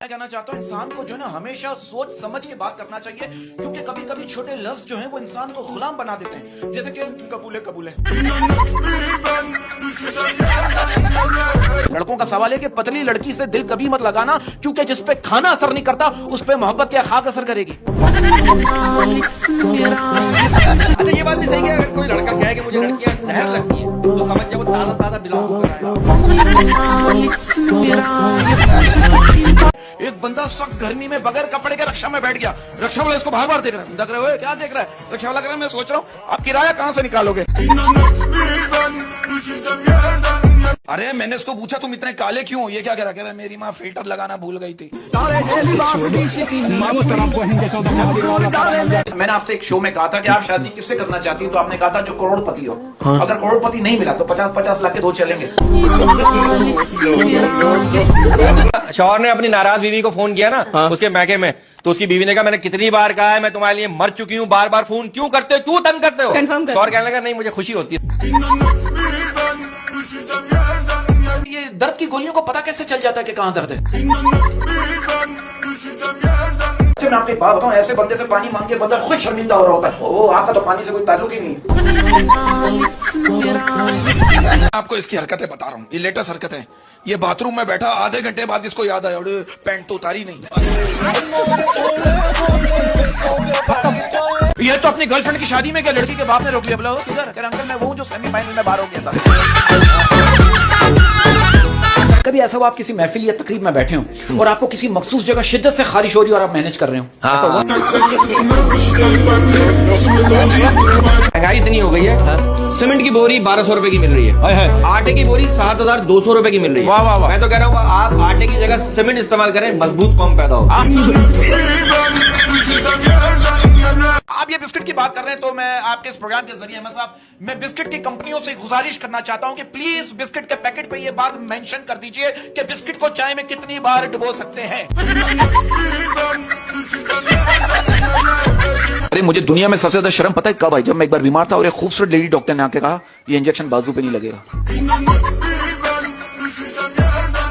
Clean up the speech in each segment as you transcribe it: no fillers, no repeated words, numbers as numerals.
मैं कहना चाहता हूँ इंसान को जो है ना हमेशा सोच समझ के बात करना चाहिए, क्योंकि कभी कभी छोटे लफ्ज जो है वो इंसान को गुलाम बना देते हैं। जैसे कि कबूले कबूले। लड़कों का सवाल है कि पतली लड़की से दिल कभी मत लगाना, क्योंकि जिस पे खाना असर नहीं करता उस पे मोहब्बत क्या खाक असर करेगी। अच्छा ये बात भी सही है, अगर कोई लड़का कहे कि मुझे लड़कियां जहर लगती है तो समझ जाओ वो ताजा ताजा बिलोंग कर रहा है। एक बंदा सख्त गर्मी में बगैर कपड़े के रक्षा में बैठ गया। रक्षा वाला इसको भाग भाग देख रहा है। देख रहे हो क्या देख रहा है? रक्षा वाला कह रहा है मैं सोच रहा हूँ आप किराया कहाँ से निकालोगे। अरे मैंने इसको पूछा तुम इतने काले क्यों हो? ये क्या कह रहा है? मेरी माँ फिल्टर लगाना भूल गई थी। मैंने आपसे एक शो में कहा था कि आप शादी किससे करना चाहती हैं, तो आपने कहा था जो करोड़पति हो। हाँ। अगर करोड़पति नहीं मिला तो 50-50 लाख के दो चलेंगे। शौहर ने अपनी नाराज बीवी को फोन किया ना, हाँ? उसके मैके में, तो उसकी बीवी ने कहा मैंने कितनी बार कहा है मैं तुम्हारे लिए मर चुकी हूँ, बार बार फोन क्यों करते हो, क्यों तंग करते हो? शौहर कहने लगा नहीं मुझे खुशी होती है। ये दर्द की गोलियों को पता कैसे चल जाता है कि कहाँ दर्द है? मैं आपको एक बात बताऊं, ऐसे बंदे से पानी मांग के बंदा खुद शर्मिंदा हो रहा होता है। ओ आपका तो पानी से कोई ताल्लुक ही नहीं। आपको इसकी हरकतें बता रहा हूँ, ये लेटेस्ट हरकतें। ये बाथरूम में बैठा आधे घंटे बाद इसको याद आया पैंट तो उतारी नहीं। ये तो अपनी गर्लफ्रेंड की शादी में क्या लड़की के बाप ने रोक लिया। बोला किधर? कह अंकल मैं वो जो सेमीफाइनल में बाहर हो गया था। कभी ऐसा हुआ आप किसी महफिल या तकरीब में बैठे हो और आपको किसी मखसूस जगह शिद्दत से खारिश हो रही है और आप मैनेज कर रहे हो? ऐसा हुआ? महंगाई इतनी हो गई है, हाँ? सीमेंट की बोरी 1200 रुपए की मिल रही है, आटे की बोरी 7200 रुपए की मिल रही है। वाह वाह वाह। मैं तो कह रहा हूँ आप आटे की जगह सीमेंट इस्तेमाल करें, मजबूत कौम पैदा हो। आप ये बिस्किट की बात कर रहे हैं तो मैं आपके इस प्रोग्राम के जरिए मैं बिस्किट की कंपनियों से गुजारिश करना चाहता हूं कि प्लीज बिस्किट के पैकेट पे ये बात मेंशन कर दीजिए कि बिस्किट को चाय में कितनी बार डुबो सकते हैं। अरे मुझे दुनिया में सबसे ज्यादा शर्म पता है कब आई? जब मैं एक बार बीमार था और एक खूबसूरत लेडी डॉक्टर ने आके कहा ये इंजेक्शन बाजू पे नहीं लगेगा।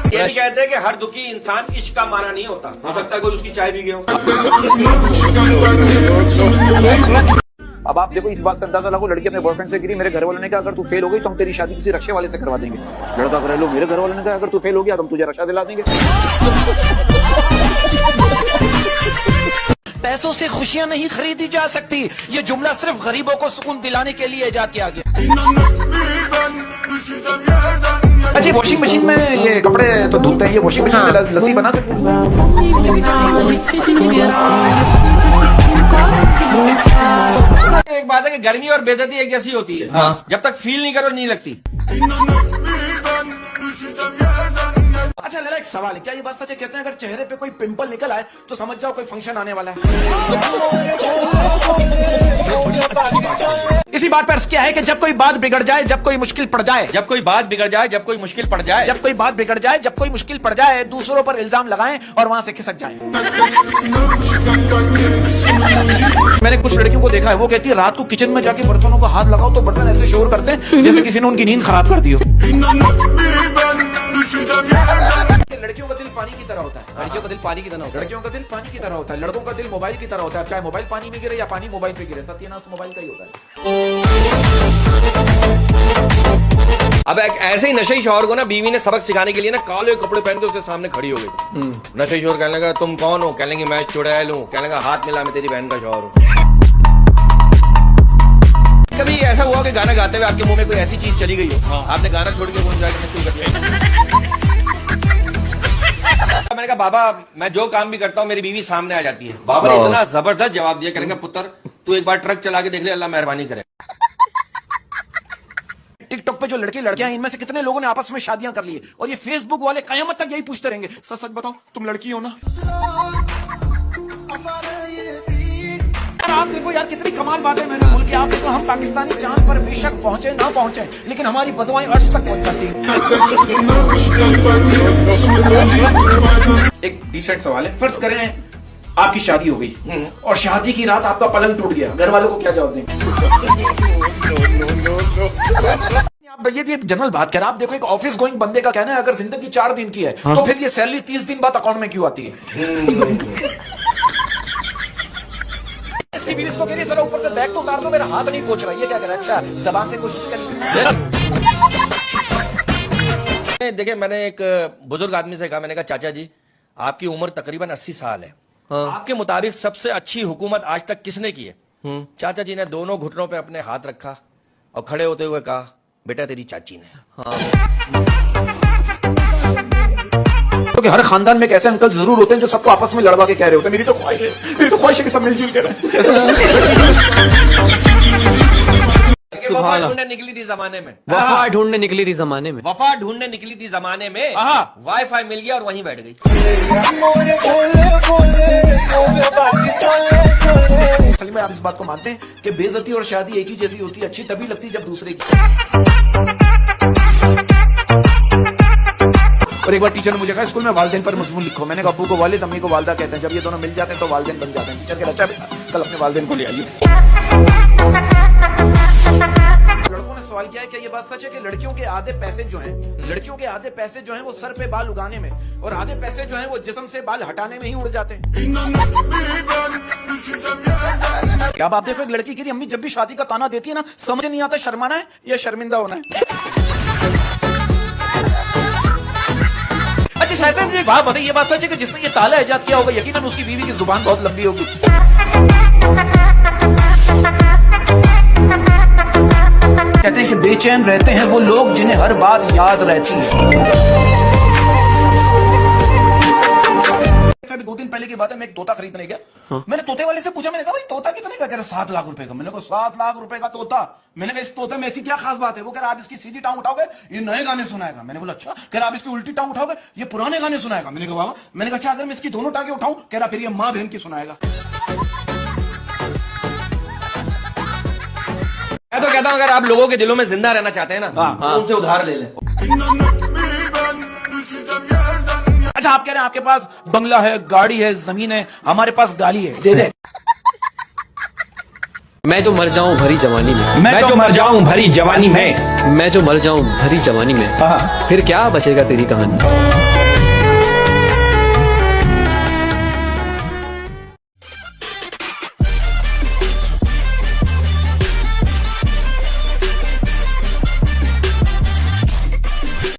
ये भी कहते हैं कि हर दुखी इंसान इश्क का माना नहीं होता, हो सकता है कोई उसकी चाय भी गया हो। अब आप देखो इस बात से अंदाजा लगाओ, लड़की अपने बॉयफ्रेंड से गिरी, मेरे घर वालों ने कहा अगर तू फेल हो गई तो हम तेरी शादी किसी रक्षा वाले से करवा देंगे। लड़का कर लो मेरे घर वालों ने कहा अगर तू फेल हो गया तो हम तुझे रक्षा दिला देंगे। पैसों से खुशियां नहीं खरीदी जा सकती, ये जुमला सिर्फ गरीबों को सुकून दिलाने के लिए इजाद किया गया। अच्छा वॉशिंग मशीन में ये कपड़े तो धुलते हैं, ये वॉशिंग मशीन में लस्सी बना सकते हैं? एक बात है कि गर्मी और बेइज्जती एक जैसी होती है, हाँ? जब तक फील नहीं करो नहीं लगती। अच्छा लला एक सवाल है, क्या ये बात सच है? कहते हैं अगर चेहरे पे कोई पिंपल निकल आए तो समझ जाओ कोई फंक्शन आने वाला है। इसी बात पर क्या है कि जब कोई बात बिगड़ जाए, जब कोई मुश्किल पड़ जाए, जब कोई बात बिगड़ जाए, जब कोई मुश्किल पड़ जाए, जब कोई बात बिगड़ जाए, जब कोई मुश्किल पड़ जाए, दूसरों पर इल्जाम लगाएं और वहां से खिसक जाएं। मैंने कुछ लड़कियों को देखा है, वो कहती है रात को किचन में जाके बर्तनों को हाथ लगाओ तो बर्तन ऐसे शोर करते हैं जैसे किसी ने उनकी नींद खराब कर दी हो। लड़कियों का दिल पानी की तरह होता है, लड़कियों का दिल पानी की तरह होता है, लड़कियों का दिल पानी की तरह होता है, लड़कों का दिल मोबाइल की तरह होता है। चाहे मोबाइल पानी में गिरे या पानी मोबाइल पे गिरे, सत्यानाश मोबाइल का ही होता है। अब एक ऐसे ही नशे शौहर को ना बीवी ने सबक सिखाने के लिए ना काले कपड़े पहन के उसके सामने खड़ी हो गई। नशे शौहर कहने लगा तुम कौन हो? कहने लगी मैं चुड़ैल हूँ। कहने लगा हाथ मिला मैं तेरी बहन का शौहर हूँ। कभी ऐसा हुआ कि गाना गाते हुए आपके मुंह में कोई ऐसी चीज चली गई हो, हाँ? आपने गाना छोड़ के फोन जाकर शुरू कर दिया। मैंने कहा बाबा मैं जो काम भी करता हूँ मेरी बीवी सामने आ जाती है। बाबा ने इतना जबरदस्त जवाब दिया, कहने का पुत्र तू एक बार ट्रक चला के देख ले, अल्लाह मेहरबानी करे। टिकटॉक पे जो लड़के लड़कियां इनमें से कितने लोगों ने आपस में शादियां कर ली और ये फेसबुक वाले कयामत तक यही पूछते रहेंगे सच सच बताओ तुम लड़की हो ना? आप देखो यार कितनी कमाल बात है मेरे मुल्क की। आप देखो हम पाकिस्तानी चांद पर बेशक पहुंचे ना पहुंचे लेकिन हमारी बदुआएं अर्श तक पहुंच जाती हैं। एक डिसेंट सवाल है, फर्ज करें आपकी शादी हो गई और शादी की रात आपका पलंग टूट गया, घर वालों को क्या जवाब देंगे? ये जनरल बात कह रहा, आप देखो एक ऑफिस गोइंग बंदे का कहना है अगर जिंदगी 4 दिन की है तो फिर ये सैलरी 30 दिन बाद अकाउंट में क्यों आती है? इसकी भी इसको कह रही है जरा ऊपर से बैग तो उतार दो, मेरा हाथ नहीं पहुंच रहा, ये क्या कर रहा है? अच्छा जबान से कोशिश करिए। देखिए मैंने एक बुजुर्ग आदमी से कहा, मैंने कहा चाचा जी आपकी उम्र तकरीबन 80 साल है, आपके मुताबिक सबसे अच्छी हुकूमत आज तक किसने की है? चाचा जी ने दोनों घुटनों पे अपने हाथ रखा और खड़े होते हुए कहा बेटा तेरी चाची ने। क्योंकि हर खानदान में एक ऐसे अंकल जरूर होते हैं जो सबको आपस में लड़वा के कह रहे होते हैं मेरी तो ख्वाहिश है कि सब मिलजुल के रहें। वफा ढूंढने निकली थी जमाने में, वफा ढूंढने निकली थी जमाने में, वफा ढूंढने निकली थी जमाने में, वाईफाई मिल गया और वहीं बैठ गई। सलीम भाई आप इस बात को मानते हैं कि बेइज्जती और शादी एक ही जैसी होती है, अच्छी तभी लगती है जब दूसरे की। और एक बार टीचर ने मुझे कहा स्कूल में वालिदैन पर मजमून लिखो, मैंने कहा अब्बू को वालिद अम्मी को वालदा कहते हैं, जब ये दोनों मिल जाते हैं तो वालिदैन बन जाते हैं। टीचर कह अच्छा कल अपने वालिदैन को ले आइए। लड़कों ने सवाल किया है कि ये बात सच है कि लड़कियों के आधे पैसे जो हैं वो सर पे बाल उगाने में और आधे पैसे जो हैं वो जिस्म से बाल हटाने में ही उड़ जाते हैं। क्या आप देखो एक लड़की की अम्मी जब भी शादी का ताना देती है ना, समझ नहीं आता शर्माना है या शर्मिंदा होना है। अच्छा शायद से मुझे एक बात बताइए, ये बात सच है कि जिसने ये ताला इजाद किया होगा यकीनन उसकी बीवी की जुबान बहुत लंबी होगी। कहते हैं कि बेचैन रहते हैं वो लोग जिन्हें हर बात याद रहती है। 2 दिन पहले की बात है, मैं एक तोता खरीदने गया। मैंने तोते वाले से पूछा, मैंने कहा भाई तोता कितने का? कह रहा 7 लाख रुपए का। मैंने कहा 7 लाख रुपए का तोता? मैंने कहा इस तोते में ऐसी क्या खास बात है? वो कह रहा आप इसकी सीधी टांग उठाओगे ये नए गाने सुनाएगा। मैंने बोला अच्छा। कह रहा आप इसकी उल्टी टांग उठाओगे ये पुराने गाने सुनाएगा। मैंने कहा वाह। मैंने कहा अच्छा अगर मैं इसकी दोनों टांगे उठाऊं? कह रहा फिर ये माँ बहन की सुनाएगा। मैं तो कहता हूं अगर आप लोगों के दिलों में जिंदा रहना चाहते हैं ना तो उनसे उधार ले लें। अच्छा आप कह रहे हैं आपके पास बंगला है, गाड़ी है, जमीन है, हमारे पास गाली है, दे दे। मैं जो मर जाऊं भरी जवानी में, मैं जो मर जाऊं भरी जवानी में, मैं जो मर जाऊं भरी जवानी में, फिर क्या बचेगा तेरी कहानी।